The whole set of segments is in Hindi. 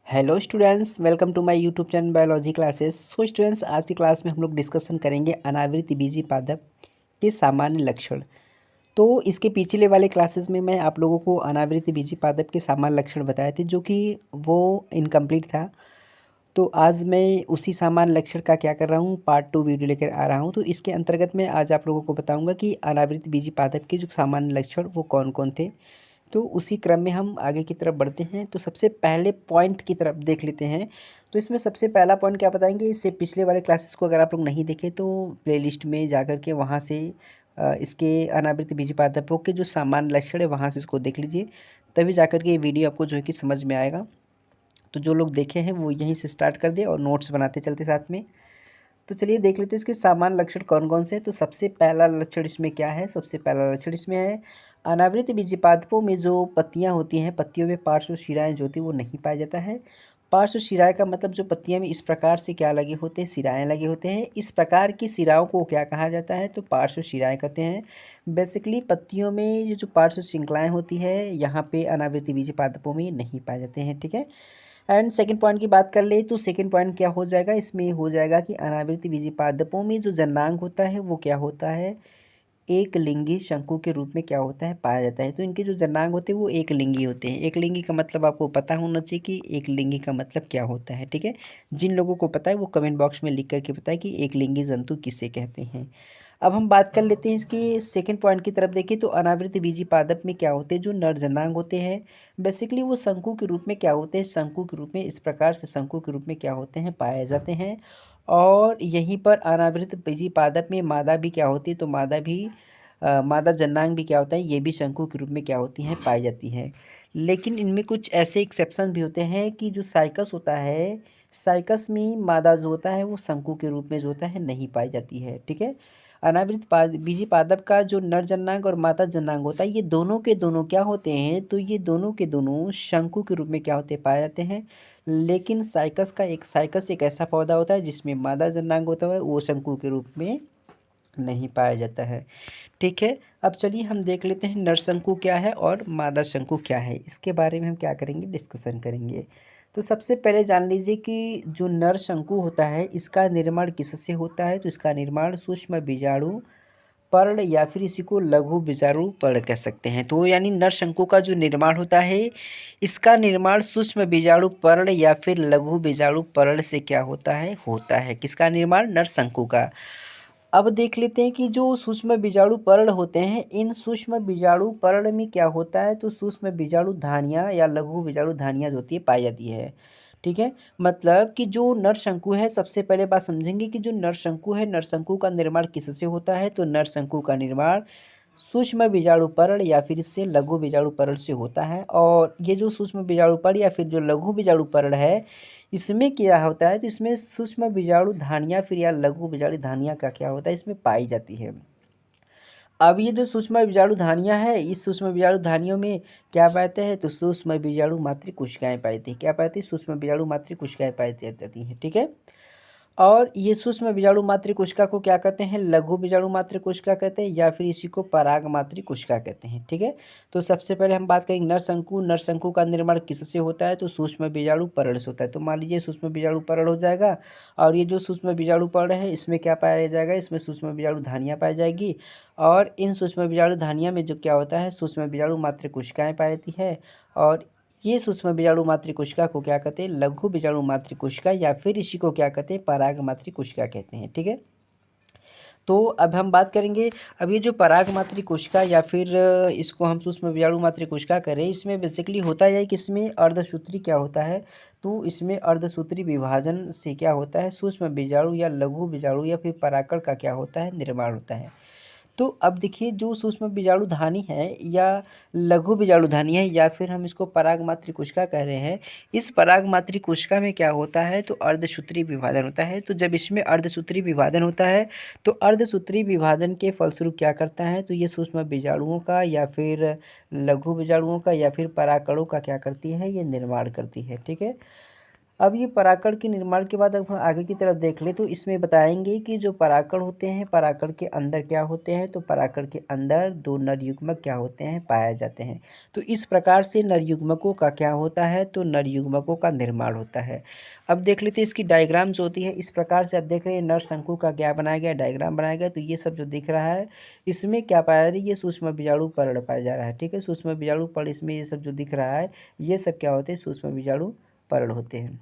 Hello students, welcome to my YouTube channel biology classes. So students, आज की क्लास में हम लोग डिस्कशन करेंगे अनावृत बीजी पादप के सामान्य लक्षण। तो इसके पिछले वाले क्लासेस में मैं आप लोगों को अनावृत बीजी पादप के सामान्य लक्षण बताए थे, जो कि वो इनकम्प्लीट था। तो आज मैं उसी सामान्य लक्षण का क्या कर रहा हूँ, पार्ट 2 वीडियो लेकर आ रहा हूँ। तो इसके अंतर्गत मैं आज आप लोगों को बताऊँगा कि अनावृत बीजी पादप के जो सामान्य लक्षण वो कौन कौन थे। तो उसी क्रम में हम आगे की तरफ बढ़ते हैं। तो सबसे पहले पॉइंट की तरफ देख लेते हैं। तो इसमें सबसे पहला पॉइंट क्या बताएंगे, इससे पिछले वाले क्लासेस को अगर आप लोग नहीं देखे तो प्लेलिस्ट में जा कर के वहाँ से इसके अनावृत बीजपादपों के जो सामान्य लक्षण है वहाँ से इसको देख लीजिए, तभी जा कर के ये वीडियो आपको जो है कि समझ में आएगा। तो जो लोग देखे हैं वो यहीं से स्टार्ट कर दे और नोट्स बनाते चलते साथ में। तो चलिए देख लेते हैं इसके सामान्य लक्षण कौन कौन से हैं। तो सबसे पहला लक्षण इसमें क्या है, सबसे पहला लक्षण इसमें है अनावृत बीजपादपों में जो पत्तियां होती हैं, पत्तियों में पार्श्व शिराएं जो होती है वो नहीं पाया जाता है। पार्श्व शिराएं का मतलब जो पत्तियां में इस प्रकार से क्या लगे होते हैं, सिराएं लगे होते हैं। इस प्रकार की सिराओं को क्या कहा जाता है, तो पार्श्व शिराएं कहते हैं। बेसिकली पत्तियों में ये जो पार्श्व श्रृंखलाएं होती है यहाँ पे अनावृत बीजपादपों में नहीं पाए जाते हैं। ठीक है। एंड सेकंड पॉइंट की बात कर ले तो सेकंड पॉइंट क्या हो जाएगा, इसमें हो जाएगा कि अनावृत बीजी पादपों में जो जनांग होता है वो क्या होता है, एक लिंगी शंकु के रूप में क्या होता है, पाया जाता है। तो इनके जो जनांग होते हैं वो एक लिंगी होते हैं। एक लिंगी का मतलब आपको पता होना चाहिए कि एक लिंगी का मतलब क्या होता है। ठीक है। जिन लोगों को पता है वो कमेंट बॉक्स में लिख करके बताए कि एक लिंगी जंतु किसे कहते हैं। अब हम बात कर लेते हैं इसकी सेकंड पॉइंट की तरफ। देखिए तो अनावृत बीजी पादप में क्या होते हैं, जो नर जनांग होते हैं बेसिकली वो शंकु के रूप में क्या होते हैं, शंकु के रूप में इस प्रकार से शंकु के रूप में क्या होते हैं, पाए जाते हैं। और यहीं पर अनावृत बीजी पादप में मादा भी क्या होती है, तो मादा भी मादा जनांग भी क्या होता है, ये भी शंकु के रूप में क्या होती हैं, पाई जाती हैं। लेकिन इनमें कुछ ऐसे एक्सेप्शन भी होते हैं कि जो साइकस होता है, साइकस में मादा जो होता है वो शंकु के रूप में जो होता है नहीं पाई जाती है। ठीक है। अनावृत बीजी पादप का जो नर जनांग और मादा जनांग होता है, ये दोनों के दोनों क्या होते हैं, तो ये दोनों के दोनों शंकु के रूप में क्या होते हैं, पाए जाते हैं। लेकिन साइकस एक ऐसा पौधा होता है जिसमें मादा जनांग होता है, वो शंकु के रूप में नहीं पाया जाता है। ठीक है। अब चलिए हम देख लेते हैं नर शंकु क्या है और मादा शंकु क्या है, इसके बारे में हम क्या करेंगे, डिस्कशन करेंगे। तो सबसे पहले जान लीजिए कि जो नर शंकु होता है इसका निर्माण किससे होता है, तो इसका निर्माण सूक्ष्म बीजाणु पर्ण या फिर इसी को लघु बीजाणु पर्ण कह सकते हैं। तो यानी नर शंकु का जो निर्माण होता है इसका निर्माण सूक्ष्म बीजाणु पर्ण या फिर लघु बीजाणु पर्ण से क्या होता है किसका निर्माण, नर शंकु का। अब देख लेते हैं कि जो सूक्ष्म बीजाणु पर्ण होते हैं, इन सूक्ष्म बीजाणु पर्ण में क्या होता है, तो सूक्ष्म बीजाणु धानियाँ या लघु बीजाणु धानियाँ जो होती है पाई जाती है। ठीक है। मतलब कि जो नरशंकु है, सबसे पहले बात समझेंगे कि जो नरशंकु है, नरशंकु का निर्माण किससे होता है, तो नरशंकु का निर्माण सूक्ष्म बीजाणु पर्ण या फिर इससे लघु बीजाणु पर्ण से होता है। और ये जो सूक्ष्म बीजाणु पर्ण या फिर जो लघु बीजाणु पर्ण है, इसमें क्या होता है, तो इसमें सूक्ष्म बीजाणु धानियाँ फिर या लघु बीजाणु धानियाँ का क्या होता है, इसमें पाई जाती है। अब ये जो सूक्ष्म बीजाणु धानियाँ है, इस सूक्ष्म बीजाणु धानियों में क्या पाते हैं, तो सूक्ष्म बीजाणु मातृ कोशिकाएं पाई क्या पाती है, सूक्ष्म बीजाणु मातृ कोशिकाएं पाई जाती हैं। ठीक है। और ये सूक्ष्म बीजाणु मातृ कोशिका को क्या कहते हैं, लघु बीजाणु मातृ कोशिका कहते हैं या फिर इसी को पराग मातृ कोशिका कहते हैं। ठीक है। तो सबसे पहले हम बात करेंगे नरशंकु। नरशंकु का निर्माण किससे होता है, तो सूक्ष्म बीजाणु पर्ण से होता है। तो मान लीजिए सूक्ष्म बीजाणु पर्ण हो जाएगा और ये जो सूक्ष्म बीजाणु पर्ण है इसमें क्या पाया जाएगा, इसमें सूक्ष्म बीजाणु धानियाँ पाई जाएगी। और इन सूक्ष्म बीजाणु धानियाँ में जो क्या होता है, सूक्ष्म बीजाणु मातृ कोशिकाएँ पाई जाती है। और ये सूक्ष्म बीजाणु मातृ कोशिका को क्या कहते हैं, लघु बीजाणु मातृ कोशिका या फिर इसी को क्या कहते हैं, पराग मातृ कोशिका कहते हैं। ठीक है। तो अब हम बात करेंगे, अब ये जो पराग मातृ कोशिका या फिर इसको हम सूक्ष्म बीजाणु मातृ कोशिका करें, इसमें बेसिकली होता है कि इसमें अर्धसूत्री क्या होता है, तो इसमें अर्धसूत्री विभाजन से क्या होता है, सूक्ष्म बीजाणु या लघु बीजाणु या फिर परागकण का क्या होता है, निर्माण होता है। तो अब देखिए जो सूक्ष्म बीजाणुधानी है या लघु बीजाणुधानी है या फिर हम इसको पराग मातृ कोशिका कह रहे हैं, इस पराग मातृ कोशिका में क्या होता है, तो अर्धसूत्री विभाजन होता है। तो जब इसमें अर्धसूत्री विभाजन होता है तो अर्धसूत्री विभाजन के फलस्वरूप क्या करता है, तो ये सूक्ष्म बीजाणुओं का या फिर लघु बीजाणुओं का या फिर परागकणों का क्या करती है, ये निर्माण करती है। ठीक है। अब ये परागकण के निर्माण के बाद अगर हम आगे की तरफ देख लें तो इसमें बताएंगे कि जो परागकण होते हैं परागकण के अंदर क्या होते हैं, तो परागकण के अंदर दो नर युग्मक क्या होते हैं, पाए जाते हैं। तो इस प्रकार से नर युग्मकों का क्या होता है, तो नर युग्मकों का निर्माण होता है। अब देख लेते हैं इसकी डायग्राम जो होती है, इस प्रकार से आप देख रहे हैं नर शंकु का क्या बनाया गया, डायग्राम बनाया गया। तो ये सब जो दिख रहा है इसमें क्या पाया जा रहा है, ये सूक्ष्म बीजाणु पर्ण पाया जा रहा है। ठीक है, सूक्ष्म बीजाणु पर्ण, इसमें ये सब जो दिख रहा है ये सब क्या होते हैं, सूक्ष्म बीजाणु पर्ण होते हैं।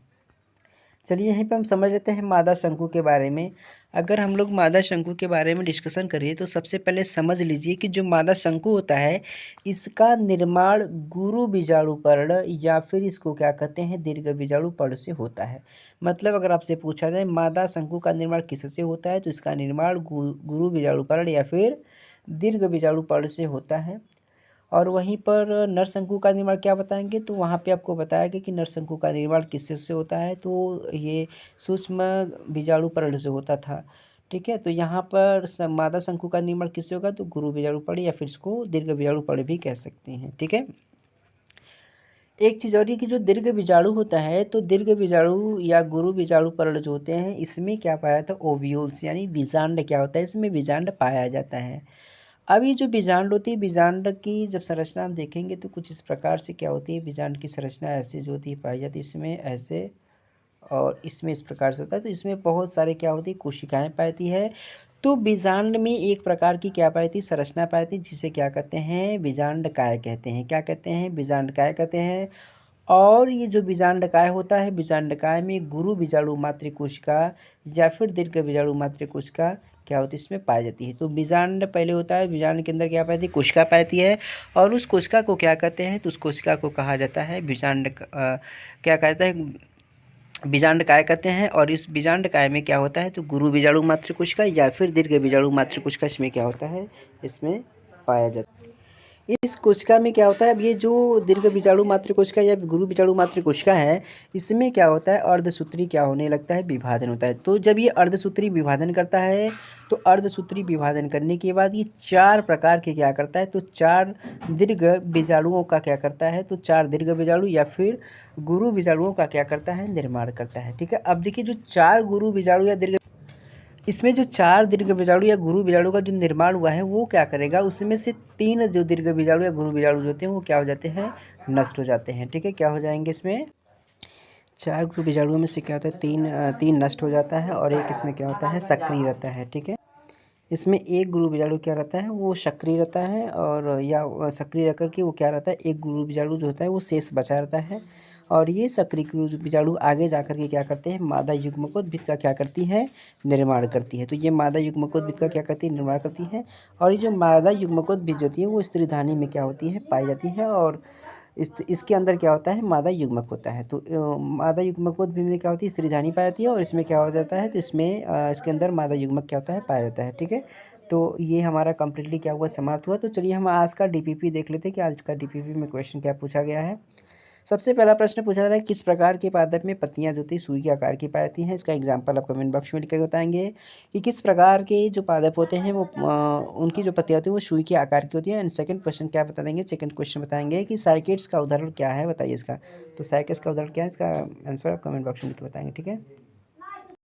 चलिए यहीं पे हम समझ लेते हैं मादा शंकु के बारे में। अगर हम लोग मादा शंकु के बारे में डिस्कशन करें तो सबसे पहले समझ लीजिए कि जो मादा शंकु होता है इसका निर्माण गुरु बीजाणु पर्ण या फिर इसको क्या कहते हैं, दीर्घ बीजाणु पर्ण से होता है। मतलब अगर आपसे पूछा जाए मादा शंकु का निर्माण किससे होता है, तो इसका निर्माण गुरु बीजाणु पर्ण या फिर दीर्घ बीजाणु पर्ण से होता है। और वहीं पर नरशंकु का निर्माण क्या बताएंगे, तो वहाँ पे आपको बताया गया कि नरशंकु का निर्माण किससे होता है, तो ये सूक्ष्म बीजाणु पर्ण से होता था। ठीक है, तो यहाँ पर मादा शंकु का निर्माण किससे होगा, तो गुरु बीजाणु पर्ण या फिर इसको दीर्घ बीजाणु पर्ण भी कह सकते हैं। ठीक है, एक चीज़ और ये कि जो दीर्घ बीजाणु होता है तो दीर्घ बीजाणु या गुरु बीजाणु पर्ण जो होते हैं इसमें क्या पाया था, ओव्यूल्स यानी बीजांड क्या होता है, इसमें बीजांड पाया जाता है। अब ये जो बीजांड होती है, बीजांड की जब संरचना हम देखेंगे तो कुछ इस प्रकार से क्या होती है, बीजांड की संरचना ऐसे जो होती है पाई जाती है, इसमें ऐसे और इसमें इस प्रकार से होता है। तो इसमें बहुत सारे क्या होती है, कोशिकाएं पाती है। तो बीजांड में एक प्रकार की क्या पाई थी, संरचना पाई थी, जिसे क्या कहते हैं, बीजांड काय कहते हैं। क्या कहते हैं, बीजांड काय कहते हैं। और ये जो बीजांड काय होता है, बीजांड काय में गुरु बीजाणु मातृ कोशिका या फिर दीर्घ बीजाणु मातृ कोशिका क्या होती है, इसमें पाई जाती है। तो बीजांड पहले होता है, बीजांड के अंदर क्या पाती है, कोशिका पाती है। और उस कोशिका को क्या कहते हैं, तो उस कोशिका को कहा जाता है बीजांड, क्या कहता है, बीजांड काय कहते हैं। और इस बीजांड काय में क्या होता है, तो गुरु बीजाणु मातृ कोशिका या फिर दीर्घ बीजाणु मातृ कोशिका इसमें क्या होता है, इसमें पाया जाता है। इस कोशिका में क्या होता है, अब ये जो दीर्घ बीजाणु मातृ कोशिका या गुरु बीजाणु मातृ कोशिका है इसमें क्या होता है, अर्धसूत्री क्या होने लगता है, विभाजन होता है। तो जब ये अर्धसूत्री विभाजन करता है तो अर्धसूत्री विभाजन करने के बाद ये चार प्रकार के क्या करता है, तो चार दीर्घ बीजाणुओं का क्या करता है, तो चार दीर्घ बीजाणु या फिर गुरु बीजाणुओं का क्या करता है, निर्माण करता है। ठीक है, अब देखिए जो चार गुरु बीजाणु या दीर्घ, इसमें जो चार दीर्घ बीजाणु या गुरु बीजाणु का जो निर्माण हुआ है वो क्या करेगा, उसमें से तीन जो दीर्घ बीजाणु या गुरु बीजाणु जो होते हैं वो क्या हो जाते हैं, नष्ट हो जाते हैं। ठीक है, क्या हो जाएंगे, इसमें चार गुरु बीजाणुओं में से क्या होता है, तीन नष्ट हो जाता है और एक इसमें क्या होता है, सक्रिय रहता है। ठीक है, इसमें एक गुरु बीजाणु क्या रहता है, वो सक्रिय रहता है और या सक्रिय रह करके वो क्या रहता है, एक गुरु बीजाणु जो होता है वो शेष बचा रहता है। और ये सक्रिय गुरु बीजाणु आगे जा कर के क्या करते हैं, मादा युग्मकोद्भिद का क्या करती है, निर्माण करती है। तो ये मादा युग्मकोद्भिद का क्या करती है, निर्माण करती है। और ये जो मादा युग्मकोद्भिद होती है वो स्त्रीधानी में क्या होती है, पाई जाती है। और इसके अंदर क्या होता है, मादा युग्मक होता है। तो मादा युग्मकोद्भिद में क्या होती है, स्त्रीधानी पाई जाती है। और इसमें क्या हो जाता है, तो इसमें इसके अंदर मादा युग्मक क्या होता है, पाया जाता है। ठीक है, तो ये हमारा कंप्लीटली क्या हुआ, समाप्त हुआ। तो चलिए हम आज का डीपीपी देख लेते हैं कि आज का डीपीपी में क्वेश्चन क्या पूछा गया है। सबसे पहला प्रश्न पूछा जा रहा है, किस प्रकार के पादप में पत्तियां जो थी सुई के आकार की पाई जाती हैं। इसका एग्जाम्पल आप कमेंट बॉक्स में लिखकर बताएंगे कि किस प्रकार के जो पादप होते हैं वो उनकी जो पत्तियां होती हैं वो सुई के आकार की होती है। एंड सेकंड क्वेश्चन क्या बता देंगे, सेकंड क्वेश्चन बताएंगे कि साइकेड्स का उदाहरण क्या है, बताइए इसका। तो साइकेड्स का उदाहरण क्या है, इसका आंसर आप कमेंट बॉक्स में लिख के बताएंगे। ठीक है।